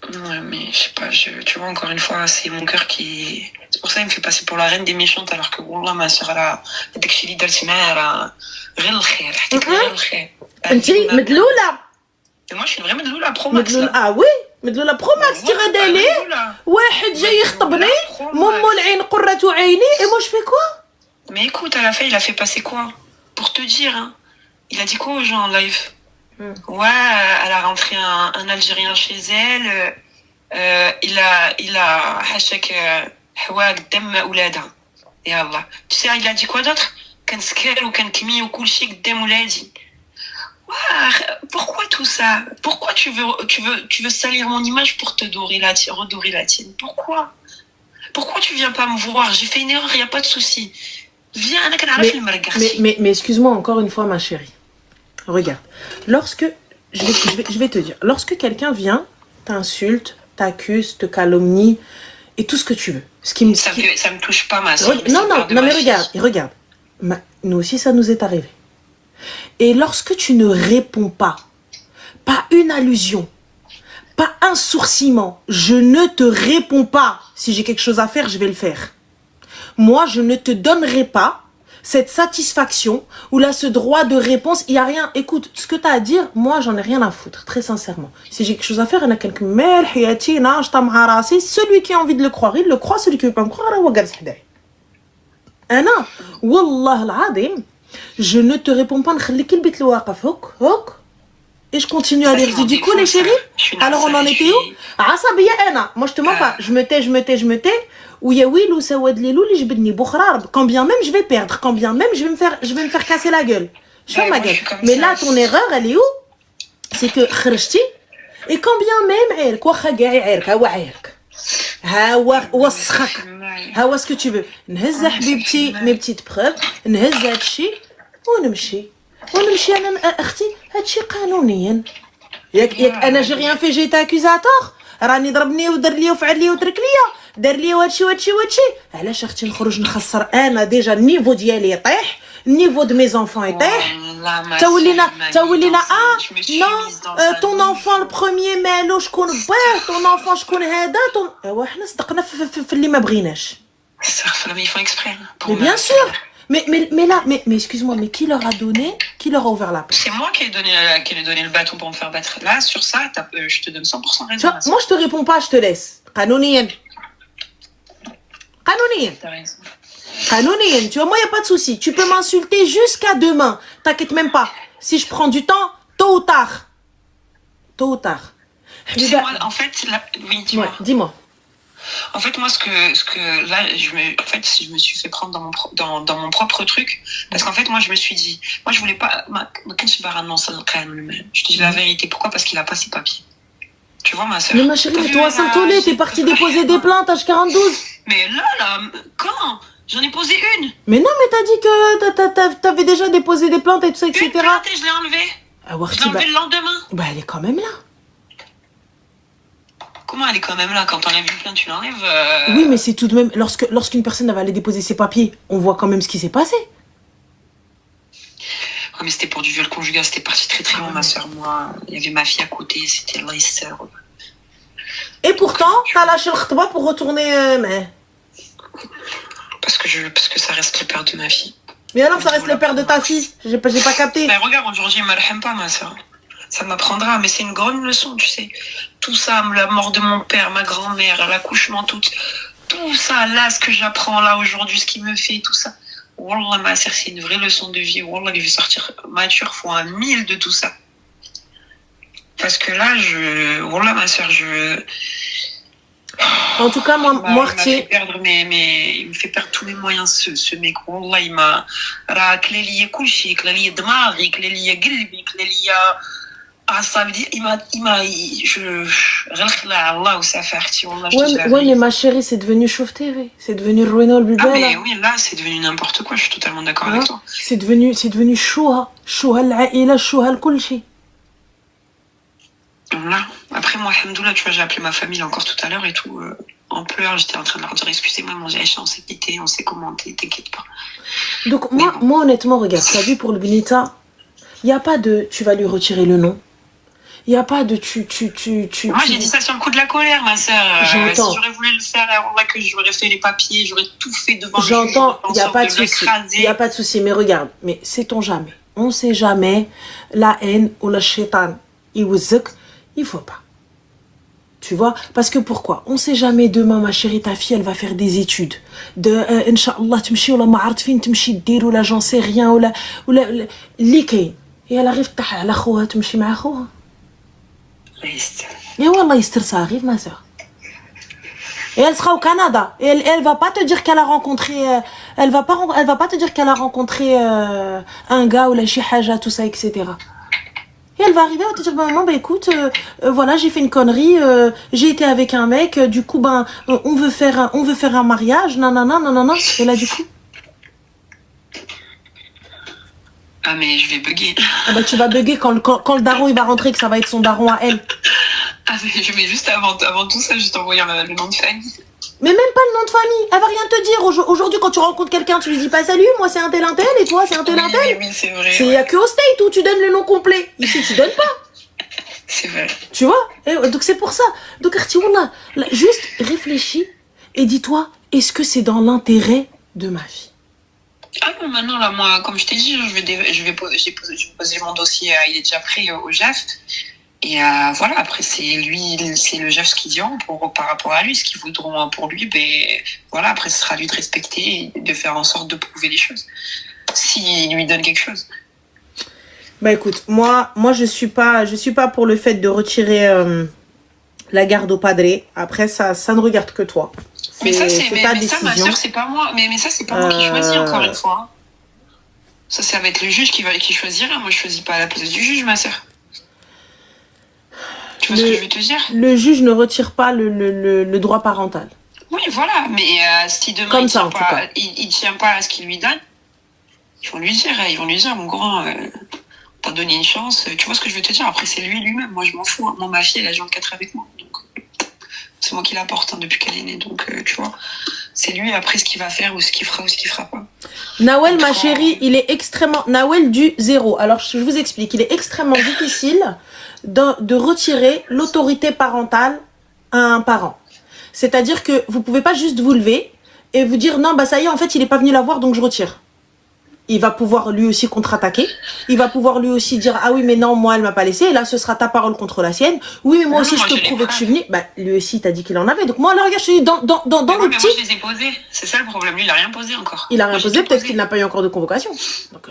Ouais, mais je sais pas, tu vois, encore une fois, c'est mon cœur qui... C'est pour ça qu'il me fait passer pour la reine des méchantes, alors que, wallah, ma soeur, elle a... داك الشيء اللي درتي معاها راه غير الخير، حكيت غير الخير. انتي مدلوله. Moi, je suis une vraie مدلوله برو ماكس. وي مدلوله برو ماكس تي غادا ليه واحد جاي يخطبني مامو العين قرة عيني et moi je fais quoi? Mais écoute, à la fin, il a fait passer quoi? Pour te dire, hein. Il a dit quoi aux gens en live? Ouais, elle a rentré un Algérien chez elle. Il a hashtag حوا قدام أولادها. يا الله. Tu sais, il a dit quoi d'autre? كان سكر وكان كمي وكل شيء قدام ولادي. Pourquoi tout ça? Pourquoi tu veux salir mon image pour te redorer la tienne? Pourquoi tu viens pas me voir? J'ai fait une erreur, y a pas de souci. Viens, mais excuse-moi encore une fois, ma chérie. Regarde, lorsque je vais te dire, lorsque quelqu'un vient, t'insulte, t'accuse, te calomnie et tout ce que tu veux. Ça me touche pas, ma soeur. Non, mais regarde. Nous aussi, ça nous est arrivé. Et lorsque tu ne réponds pas une allusion, pas un sourcillement, je ne te réponds pas. Si j'ai quelque chose à faire, je vais le faire. Moi, je ne te donnerai pas cette satisfaction ou là, ce droit de réponse. Il n'y a rien. Écoute, ce que tu as à dire, moi, j'en ai rien à foutre, très sincèrement. Si j'ai quelque chose à faire, il y en a quelqu'un. Celui qui a envie de le croire, il le croit. Celui qui ne veut pas me croire, Anna, wallah al-adim, je ne te réponds pas. Et je continue à dire. Je dis, du coup, les chéris, alors on en était où? Moi, je te mens pas. Je me tais. Ou Yawil ou Sawad Lilou, li jbedni Boukhrar. Quand bien même je vais perdre, quand bien même je vais me faire casser la gueule. Je fais ma gueule. Mais là, ton erreur, elle est où? C'est que خرجتي et quand bien même عيرك واخا كاع يعيرك هو عيرك هو وسخك هو ce que tu veux. نهز حبيبتي mes petites preuves, نهز هادشي ونمشي انا اختي هادشي قانونيا. ياك انا جي rien fait, j'ai été accusée à tort. راني ضربني ودار لي وفعل لي وترك لي دار لي وهادشي علاش اختي نخرج نخسر انا ديجا النيفو ديالي يطيح النيفو دو مي زونفون يطيح تولينا non ton enfant le premier مالو شكون باه ton enfant شكون هذا ايوا حنا صدقنا في اللي ما بغيناش. Ils font exprès. Mais bien sûr. Mais excuse-moi, mais qui leur a ouvert la porte? C'est moi qui ai donné le bâton pour me faire battre. Là, sur ça, je te donne 100% raison. Moi, je te réponds pas, je te laisse. Qanouniyen. T'as raison. Qanouniyen. Tu vois, moi, y a pas de souci. Tu peux m'insulter jusqu'à demain. T'inquiète même pas. Si je prends du temps, tôt ou tard. Tu sais, moi, en fait, oui, dis-moi. Ouais, dis-moi. En fait, moi, là, je me suis fait prendre dans mon propre truc. Parce qu'en fait, moi, je me suis dit, moi, je voulais pas, je te dis la vérité. Pourquoi? Parce qu'il a pas ses papiers. Tu vois, ma soeur. Mais ma chérie, toi, à Saint-Olé, t'es partie déposer des plaintes H42. Mais là, quand? J'en ai posé une. Mais non, mais t'as dit que t'avais déjà déposé des plaintes et tout ça, etc. Une plainte et je l'ai enlevée. Ah, je l'ai enlevée le lendemain. Bah, elle est quand même là. Comment elle est quand même là? Quand on enlève une plainte, tu l'enlèves Oui, mais c'est tout de même... Lorsqu'une personne va aller déposer ses papiers, on voit quand même ce qui s'est passé. Ouais, mais c'était pour du viol conjugal, c'était parti très très loin, ma soeur. Moi, il y avait ma fille à côté, c'était Leicester. Et pourtant, t'as lâché le khutba pour retourner... mais... Parce que ça reste le père de ma fille. Mais alors, ça reste le père de ta fille? J'ai pas capté. Mais regarde, aujourd'hui, il m'arrête pas, ma soeur. Ça m'apprendra, mais c'est une grande leçon, tu sais. Tout ça, la mort de mon père, ma grand-mère, l'accouchement, tout ça, là, ce que j'apprends là aujourd'hui, ce qui me fait, tout ça. Wallah, ma soeur, c'est une vraie leçon de vie. Wallah, je vais sortir mature fois 1000 de tout ça. Parce que là, Wallah, ma soeur, En tout cas, moi, il m'a fait perdre il me fait perdre tous mes moyens, ce mec. Wallah, il m'a raclé lié couché, clé lié dmaghi, clé lié قلبي, clé lié أعصابي. Ouais, mais ma chérie, c'est devenu Chauve TV. C'est devenu Rueno le Bulbel. Ah, mais oui, là, c'est devenu n'importe quoi. Je suis totalement d'accord avec toi. C'est devenu Chouha. Chouha l'Aïla, Chouha l'Kulchi. Là, après moi, alhamdoulilah, tu vois, j'ai appelé ma famille encore tout à l'heure et tout, en pleurs, j'étais en train de leur dire, excusez-moi, mon GH, on s'est quitté, on s'est commenté, t'inquiète pas. Donc moi, honnêtement, regarde, t'as vu pour le Benita, il n'y a pas de, tu vas lui retirer le nom. Il n'y a pas de Moi, j'ai dit ça sur le coup de la colère, ma sœur. J'entends. Si j'aurais voulu le faire, là, que j'aurais fait les papiers, j'aurais tout fait devant le juge. J'entends, il n'y a pas de souci. Il n'y a pas de souci, mais regarde, mais sait-on jamais. On ne sait jamais la haine ou la shaitan. Il faut pas. Tu vois? Parce que pourquoi? On sait jamais demain, ma chérie, ta fille, elle va faire des études. Inch'Allah, تمشي ولا ما عرفت فين تمشي دير ولا j'en sais rien ولا اللي كاين. Et elle arrive تحت على خوها تمشي مع خوها. Et wallah يستر, ça arrive, ma soeur. Et elle sera au Canada. Et elle va pas te dire qu'elle a rencontré, elle va pas te dire qu'elle a rencontré un gars ou la chihaja, tout ça, etc. Et elle va arriver, elle va te dire, maman, écoute, voilà, j'ai fait une connerie, j'ai été avec un mec, du coup, on veut faire un mariage, nanana. Et là, du coup. Ah, mais je vais bugger. Ah tu vas bugger quand le daron, il va rentrer, que ça va être son daron à elle. Ah, mais je vais juste avant tout ça, juste envoyer le nom de famille. Mais même pas le nom de famille. Elle va rien te dire. Aujourd'hui, quand tu rencontres quelqu'un, tu lui dis pas salut, moi c'est un tel et toi c'est un tel. Oui, c'est vrai. Il y a que au State où tu donnes le nom complet. Ici, tu donnes pas. C'est vrai. Tu vois? Et donc c'est pour ça. Donc, Arti, wallah, juste réfléchis et dis-toi, est-ce que c'est dans l'intérêt de ma fille? Ah non, maintenant, là, moi, comme je t'ai dit, je vais poser mon dossier, il est déjà prêt au JAF. Et voilà, après, c'est le JAF qui diront par rapport à lui, ce qu'ils voudront pour lui. Voilà, après, ce sera à lui de respecter et de faire en sorte de prouver les choses. S'il lui donne quelque chose. Écoute, moi je suis pas pour le fait de retirer la garde au padré. Après, ça ne regarde que toi. Mais ça, ma soeur, c'est pas moi. Mais ça, c'est pas moi qui choisis, encore une fois. Ça va être le juge qui choisira. Moi, je choisis pas à la place du juge, ma soeur. Tu vois ce que je veux te dire? Le juge ne retire pas le droit parental. Oui, voilà. Mais si demain, comme il tient pas à ce qu'il lui donne, ils vont lui dire, mon grand, t'as donné une chance. Tu vois ce que je veux te dire? Après, c'est lui-même. Moi, je m'en fous. Moi, ma fille, elle a joint le 4 avec moi. Donc, c'est moi qui la porte depuis qu'elle est née. Donc, tu vois, c'est lui après ce qu'il va faire ou ce qu'il fera ou ce qu'il fera pas. Nawel, ma chérie, il est extrêmement... Nawel du 0. Alors, je vous explique. Il est extrêmement difficile de retirer l'autorité parentale à un parent. C'est-à-dire que vous pouvez pas juste vous lever et vous dire non, ça y est, en fait, il est pas venu la voir, donc je retire. Il va pouvoir lui aussi contre-attaquer. Il va pouvoir lui aussi dire ah oui mais non moi elle m'a pas laissé. Et là ce sera ta parole contre la sienne. Oui mais moi aussi je te prouve que je suis venue. Lui aussi t'as dit qu'il en avait. Donc moi là regarde je te dis dans le petit. Moi je les ai posés. C'est ça le problème. Lui il a rien posé encore. Il a rien posé. Peut-être qu'il n'a pas eu encore de convocation. Donc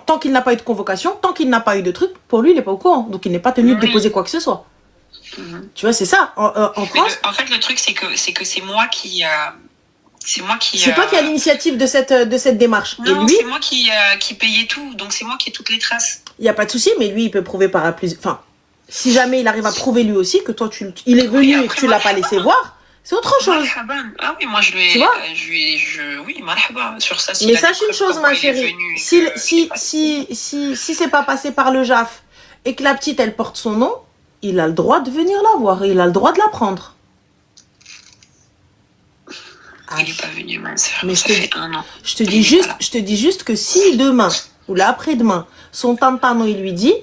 tant qu'il n'a pas eu de convocation, tant qu'il n'a pas eu de truc, pour lui il est pas au courant. Donc il n'est pas tenu de déposer quoi que ce soit. Tu vois, c'est ça. En France... En fait, le truc, c'est que c'est moi qui... C'est toi qui as l'initiative de cette démarche. Non, et lui, c'est moi qui payais tout. Donc, c'est moi qui ai toutes les traces. Il n'y a pas de souci, mais lui, il peut prouver par la plus... Enfin, si jamais il arrive à prouver lui aussi que toi, il est venu et que tu ne l'as pas laissé voir, c'est autre chose. Ah oui, moi, je lui ai... Tu vois oui, marhaba, sur ça. Mais sache une chose, ma chérie. Si c'est pas passé par le JAF et que la petite, elle porte son nom, il a le droit de venir la voir. Il a le droit de la prendre. Il n'est pas venu, ma soeur. Mais ça fait 1 an. Je te dis juste que si demain ou l'après-demain, son tantano, il lui dit,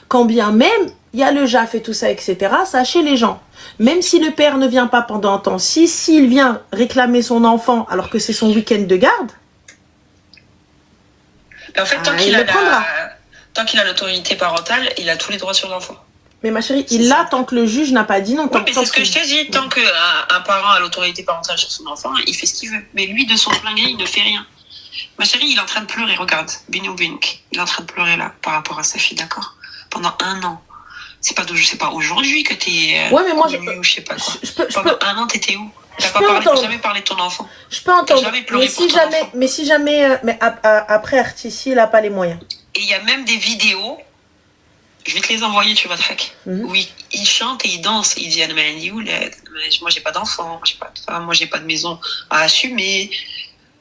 quand bien même il y a le JAF et tout ça, etc., sachez les gens, même si le père ne vient pas pendant un temps, s'il vient réclamer son enfant alors que c'est son week-end de garde, en fait, tant qu'il a l'autorité parentale, il a tous les droits sur l'enfant. Mais ma chérie, il l'a tant que le juge n'a pas dit non. Oui, mais c'est ce que je t'ai dit. Tant qu'un parent a l'autorité parentale sur son enfant, il fait ce qu'il veut. Mais lui, de son plein gré, il ne fait rien. Ma chérie, il est en train de pleurer, regarde. Binou Bink. Il est en train de pleurer là, par rapport à sa fille, d'accord? Pendant 1 an. C'est pas aujourd'hui que t'es... Ouais, mais moi, je sais pas quoi. Pendant 1 an, t'étais où? T'as jamais parlé de ton enfant. Je peux entendre. Jamais pleuré pour ton enfant. Mais si jamais... Mais après, Artissi, il n'a pas les moyens. Et il y a même des vidéos... Je vais te les envoyer, tu vas te hack. Oui, il chante et il danse. Il dit, moi, j'ai pas d'enfant, j'ai pas de femme, moi, j'ai pas de maison à assumer.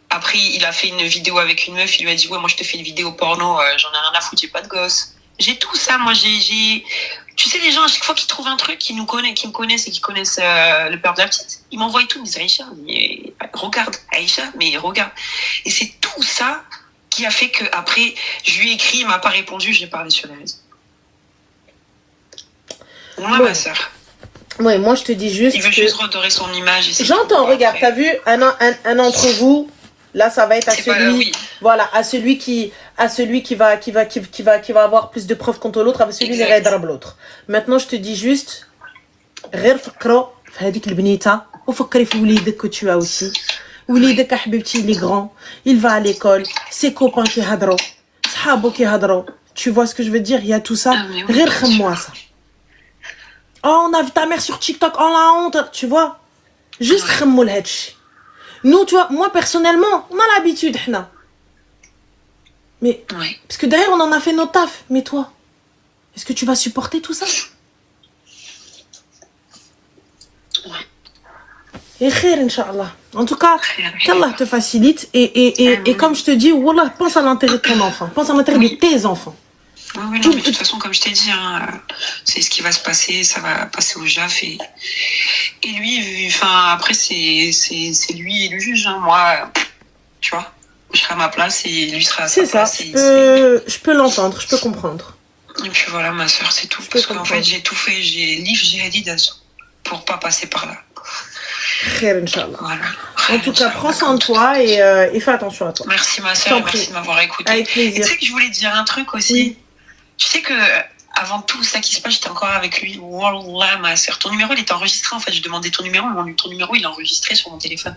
Après, il a fait une vidéo avec une meuf. Il lui a dit, ouais, moi, je te fais une vidéo porno. J'en ai rien à foutre, j'ai pas de gosse. J'ai tout ça. Moi, tu sais, les gens, à chaque fois qu'ils trouvent un truc, qui me connaissent et qui connaissent le père de la petite, ils m'envoient tout. Ils me disent, Aïcha, regarde, Aïcha, mais regarde. Et c'est tout ça qui a fait que après, je lui ai écrit, il m'a pas répondu, j'ai parlé sur les réseaux. Moi, ma soeur. Ouais, moi je te dis juste. Il veut juste redorer son image. J'entends, regarde, t'as vu, un d'entre vous, là ça va être à celui, voilà, à celui qui va avoir plus de preuves contre l'autre, à celui qui va aider l'autre. Maintenant, je te dis juste, غير فكروا في هذيك البنيته وفكري في وليدك que tu as aussi. وليدك حبيبتي il est grand, il va à l'école, ses copains qui هضروا, صحابو qui هضروا. Tu vois ce que je veux dire? Il y a tout ça. غير خموا ça. Oh, on a vu ta mère sur TikTok, oh la honte, tu vois. Juste khemmou l'hadchi. Nous, tu vois, moi personnellement, on a l'habitude, hna. Mais, parce que derrière, on en a fait nos taf. Mais toi, est-ce que tu vas supporter tout ça? Et khair, Inch'Allah. En tout cas, qu'Allah te facilite. Et comme je te dis, wallah, pense à l'intérêt de ton enfant. Pense à l'intérêt de tes enfants. Oui, non, mais de toute façon, comme je t'ai dit, c'est ce qui va se passer, ça va passer au JAF et lui, enfin, après, c'est lui et le juge, hein. Moi, tu vois, je serai à ma place et lui sera à sa place. C'est ça, je peux l'entendre, je peux comprendre. Et puis voilà, ma soeur, c'est tout. Parce qu'en fait, j'ai tout fait, j'ai dit pour pas passer par là. Khair, Inch'Allah. Voilà. En tout cas, prends soin de toi et fais attention à toi. Merci, ma soeur, merci de m'avoir écouté. Avec plaisir. Et tu sais que je voulais te dire un truc aussi. Oui. Tu sais que avant tout ça qui se passe, j'étais encore avec lui. Wallah, ma soeur. Ton numéro, il était enregistré. En fait, je demandais ton numéro. Ton numéro, il est enregistré sur mon téléphone.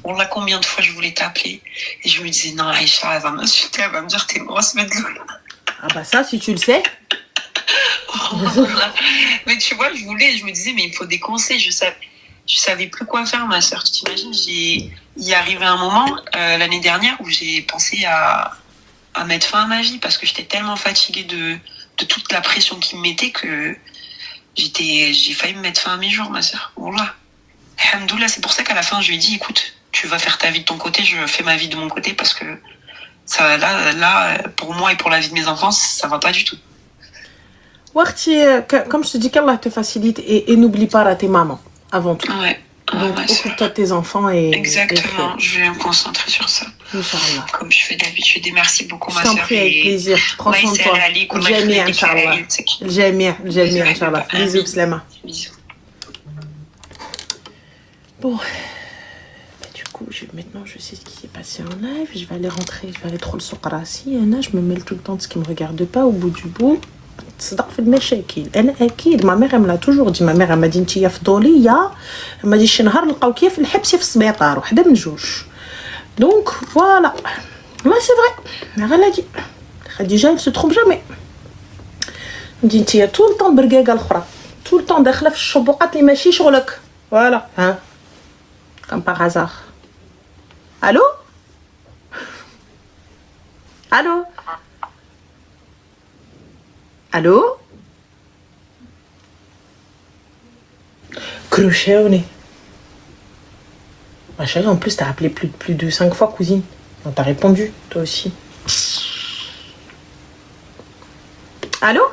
Wallah, combien de fois je voulais t'appeler. Et je me disais, non, Aïcha, elle va m'insulter. Elle va me dire, t'es une grosse bête de gueule. Ah bah ça, si tu le sais. Mais tu vois, je me disais, mais il faut des conseils. Je savais plus quoi faire, ma soeur. Tu t'imagines, il y est arrivé un moment, l'année dernière, où j'ai pensé à mettre fin à ma vie parce que j'étais tellement fatiguée de toute la pression qu'il me mettait que j'ai failli me mettre fin à mes jours, ma soeur. Wallah. Alhamdoulilah, c'est pour ça qu'à la fin, je lui ai dit, écoute, tu vas faire ta vie de ton côté, je fais ma vie de mon côté parce que ça, là, pour moi et pour la vie de mes enfants, ça va pas du tout. Warti, comme je te dis, qu'Allah te facilite et n'oublie pas tes mamans avant tout. Ouais. Donc, occupe-toi de tes enfants et... Exactement, je vais me concentrer sur ça. Inch'Allah. Comme je fais d'habitude. Et merci beaucoup, ma soeur. Je t'en prie, avec plaisir. Prends soin de toi. Jamia, Inch'Allah. Jamia, Inch'Allah. Bisous, Slama. Bisous. Bon. Du coup, maintenant, je sais ce qui s'est passé en live. Je vais aller rentrer. Je vais aller trop le soqrasi. Je me mêle tout le temps de ce qui me regarde pas au bout du bout. تصدق في المشاكل انا اكيد ما مير ملا توجور دي ما مير ما دي يا فضوليه ما دي شي نهار نلقاوك يا في الحبس يا في السبيطار وحده من جوج دونك فوالا لا سي فري غلادي خديجه il se trompe jamais دي انت طول الطون برقاقه الاخرى tout le temps داخله في الشبوقات اللي ماشي شغلك. Voilà, hein. Comme par hasard. Allô? Allô? Allô? Crochet. Ma chérie, en plus, t'as appelé plus de 5 fois, cousine. Non, t'as répondu, toi aussi. Allô?